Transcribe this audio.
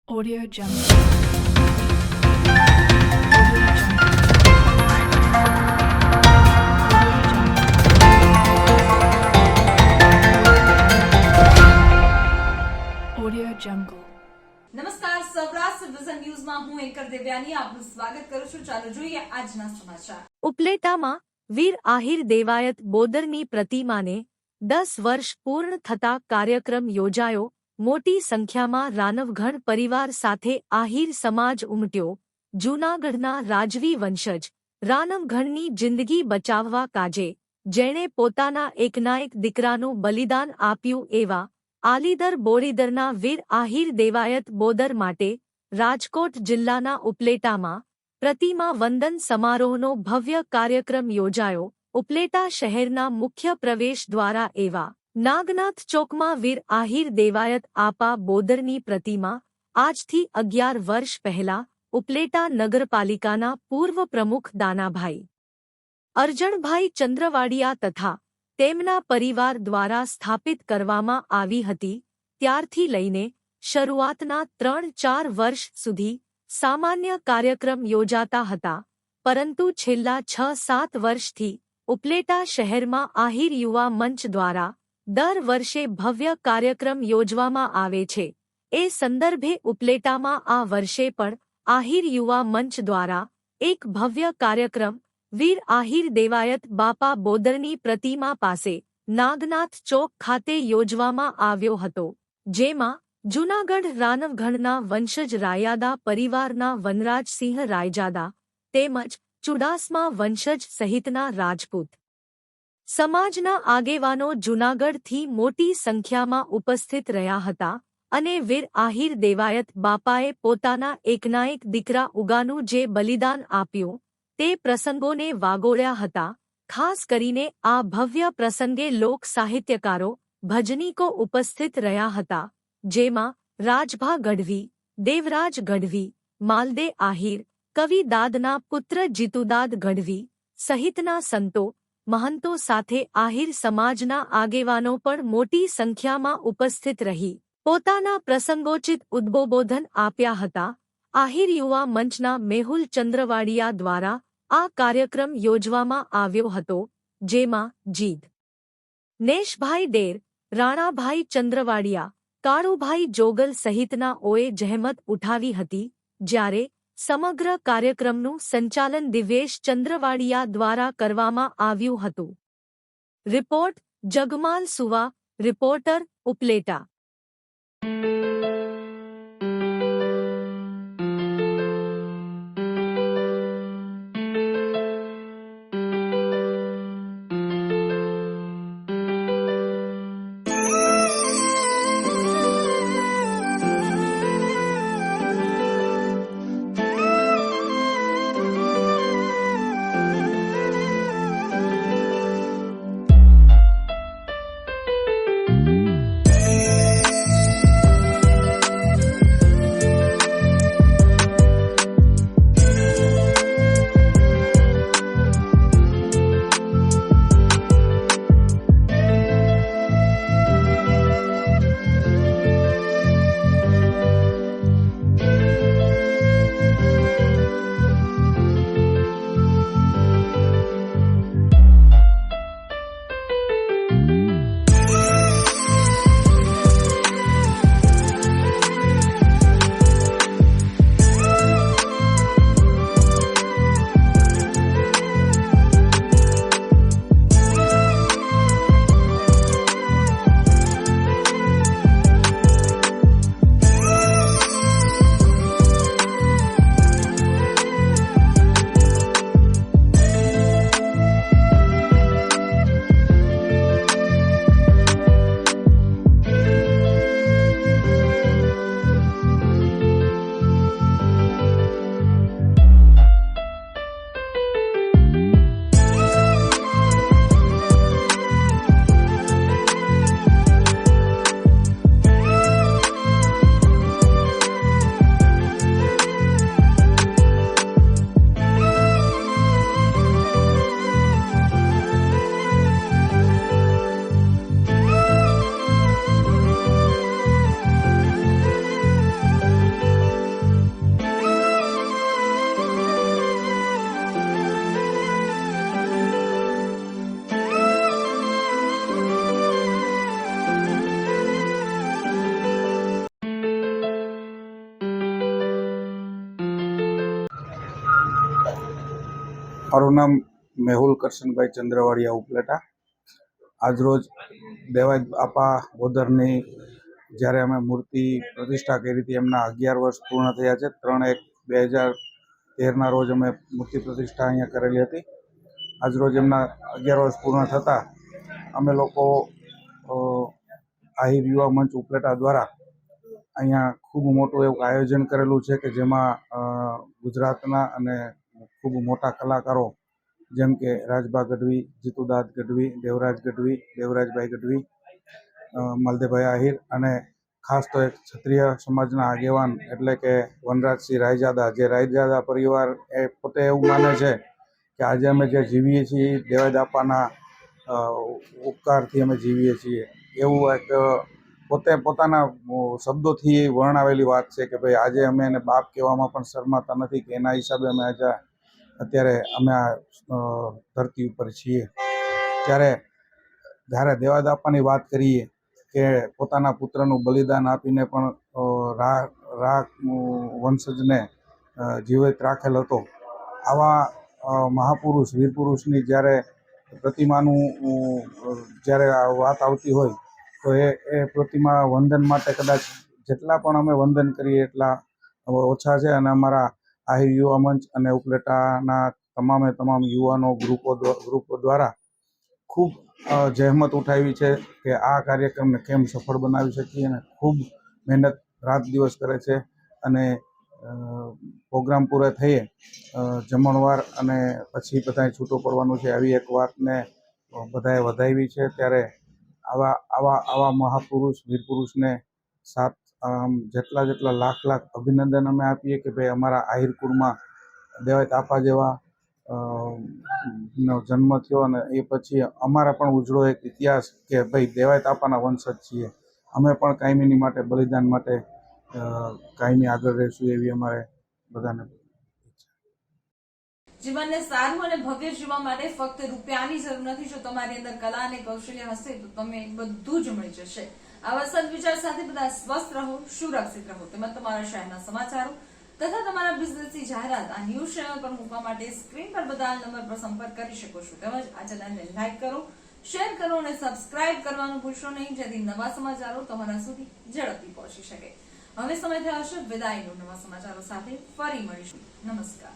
Audio Jungle. Audio Jungle. નમસ્કાર, Saurashtra vision ન્યૂઝમાં હું એન્કર દેવ્યાની આપનું સ્વાગત કરું છું. ચાલો જોઈએ આજના સમાચાર. ઉપલેટામાં વીર આહિર દેવાયત બોદરની પ્રતિમાને 10 વર્ષ પૂર્ણ થતા કાર્યક્રમ યોજાયો. મોટી સંખ્યામાં રાનવગણ પરિવાર સાથે આહિર સમાજ ઉમટ્યો. જૂનાગઢના રાજવી વંશજ રાનવગણની જિંદગી બચાવવા કાજે જેણે પોતાના એકના એક દીકરાનું બલિદાન આપ્યું એવા આલીદર બોડીદરના વીર આહિર દેવાયત બોદર માટે રાજકોટ જિલ્લાના ઉપલેટામાં પ્રતિમા વંદન સમારોહનો ભવ્ય કાર્યક્રમ યોજાયો. ઉપલેટા શહેરના મુખ્ય પ્રવેશ દ્વારા એવા નાગનાથ ચોકમાં વીર આહિર દેવાયત આપા બોદરની પ્રતિમા આજથી 11 વર્ષ પહેલા ઉપલેટા નગરપાલિકાના પૂર્વ પ્રમુખ દાનાભાઈ અરજણભાઈ ચંદ્રવાડિયા તથા તેમના પરિવાર દ્વારા સ્થાપિત કરવામાં આવી હતી. ત્યારથી લઈને શરૂઆતના 3-4 વર્ષ સુધી સામાન્ય કાર્યક્રમ યોજાતા હતા, પરંતુ છેલ્લા 6-7 વર્ષથી ઉપલેટા શહેરમાં આહિર યુવા મંચ દ્વારા દર વર્ષે ભવ્ય કાર્યક્રમ યોજવામાં આવે છે. એ સંદર્ભે ઉપલેટામાં આ વર્ષે પણ આહિર યુવા મંચ દ્વારા એક ભવ્ય કાર્યક્રમ વીર આહિર દેવાયત બાપા બોદરની પ્રતિમા પાસે નાગનાથ ચોક ખાતે યોજવામાં આવ્યો હતો, જેમાં જૂનાગઢ રાનવગણના વંશજ રાયાદા પરિવારના વનરાજસિંહ રાયજાદા તેમજ ચુડાસમા વંશજ સહિતના રાજપૂત સમાજના આગેવાનો જૂનાગઢથી મોટી સંખ્યામાં ઉપસ્થિત રહ્યા હતા અને વીર આહિર દેવાયત બાપાએ પોતાના એકના એક દીકરા ઉગાનું જે બલિદાન આપ્યું તે પ્રસંગોને વાગોળ્યા હતા. ખાસ કરીને આ ભવ્ય પ્રસંગે લોક સાહિત્યકારો, ભજનીકો ઉપસ્થિત રહ્યા હતા, જેમાં રાજભા ગઢવી, દેવરાજ ગઢવી, માલદે આહિર, કવિ દાદના પુત્ર જીતુદાદ ગઢવી સહિતના સંતો, મહંતો સાથે આહિર સમાજના આગેવાનો પણ મોટી સંખ્યામાં ઉપસ્થિત રહી પોતાના પ્રસંગોચિત ઉદ્બોધન આપ્યા હતા. આહિર યુવા મંચના મેહુલ ચંદ્રવાડિયા દ્વારા આ કાર્યક્રમ યોજવામાં આવ્યો હતો, જેમાં જીદ નેશભાઈ ડેર, રાણાભાઈ ચંદ્રવાડિયા, કાળુભાઈ જોગલ સહિતનાઓએ જહેમત ઉઠાવી હતી. જ્યારે સમગ્ર કાર્યક્રમનું સંચાલન દિવ્યેશ ચંદ્રવાડિયા દ્વારા કરવામાં આવ્યું હતું. રિપોર્ટ જગમાલ સુવા, રિપોર્ટર ઉપલેટા. મારું નામ મેહુલ કરશનભાઈ ચંદ્રવાડિયા ઉપલેટા. આજરોજ દેવાયત આપા બોદરની જ્યારે અમે મૂર્તિ પ્રતિષ્ઠા કરી હતી, એમના 11 વર્ષ પૂર્ણ થયા છે. 3/1/2013 રોજ અમે મૂર્તિ પ્રતિષ્ઠા અહીંયા કરેલી હતી. આજરોજ એમના 11 વર્ષ પૂર્ણ થતાં અમે લોકો આહિર યુવા મંચ ઉપલેટા દ્વારા અહીંયા ખૂબ મોટું એવું આયોજન કરેલું છે કે જેમાં ગુજરાતના અને ખૂબ મોટા કલાકારો જેમ કે રાજભા ગઢવી, જીતુદાસ ગઢવી, દેવરાજ ગઢવી, દેવરાજભાઈ ગઢવી, માલદેભાઈ આહિર અને ખાસ તો એક ક્ષત્રિય સમાજના આગેવાન એટલે કે વનરાજસિંહ રાયજાદા, જે રાયજાદા પરિવાર એ પોતે એવું માને છે કે આજે અમે જે જીવીએ છીએ દેવાયત આપાના ઉપકારથી અમે જીવીએ છીએ, એવું એક પોતે પોતાના શબ્દોથી વર્ણવેલી વાત છે કે ભાઈ આજે અમે એને બાપ કહેવામાં પણ શરમાતા નથી કે એના હિસાબે અમે અત્યારે અમે આ ધરતી ઉપર છીએ. જ્યારે દેવાયત આપાની વાત કરીએ કે પોતાના પુત્રનું બલિદાન આપીને પણ વંશજને જીવિત રાખેલ હતો, આવા મહાપુરુષ વીર પુરુષની જ્યારે પ્રતિમાનું જ્યારે વાત આવતી હોય તો એ પ્રતિમા વંદન માટે કદાચ જેટલા પણ અમે વંદન કરીએ એટલા ઓછા છે. અને અમારા આહિર યુવા મંચ અને ઉપલેટાના તમામ યુવાનો ગ્રુપો દ્વારા ખૂબ જહેમત ઉઠાવી છે કે આ કાર્યક્રમને કેમ સફળ બનાવી શકીએ, અને ખૂબ મહેનત રાત દિવસ કરે છે. અને પ્રોગ્રામ પૂરા થઈએ જમણવાર અને પછી બધાએ છૂટું પડવાનું છે, આવી એક વાતને બધાએ વધાવી છે. ત્યારે આવા મહાપુરુષ વીર પુરુષને જેટલા લાખ અભિનંદન અમે આપીએ કે ભાઈ અમારા આહિર કુળમાં દેવાયત આપા જેવા નો જન્મ થયો, અને એ પછી અમારા પણ ઉજળો એક ઇતિહાસ કે ભાઈ દેવાયત આપાના વંશજ છીએ, અમે પણ કાયમીની માટે બલિદાન માટે કાયમી આગળ રહીશું એવી અમારે બધાને. જીવનને સારું અને ભવ્ય જીવવા માટે ફક્ત રૂપિયાની જરૂર નથી. જો તમારી અંદર કલા અને કૌશલ્ય હશે તો તમે બધું જ મળી જશે. આવા સદવિચાર સાથે બધા સ્વસ્થ રહો, સુરક્ષિત રહો. તેમજ તમારા શહેરના સમાચારો તથા તમારા બિઝનેસની જાહેરાત આ ન્યૂઝ ચેનલ પર મૂકવા માટે સ્ક્રીન પર બધા નંબર પર સંપર્ક કરી શકો છો. તેમજ આ ચેનલને લાઈક કરો, શેર કરો અને સબસ્ક્રાઇબ કરવાનું ભૂલશો નહીં, જેથી નવા સમાચારો તમારા સુધી ઝડપથી પહોંચી શકે. હવે સમય થયો છે વિદાયનો. નવા સમાચારો સાથે ફરી મળીશું. નમસ્કાર.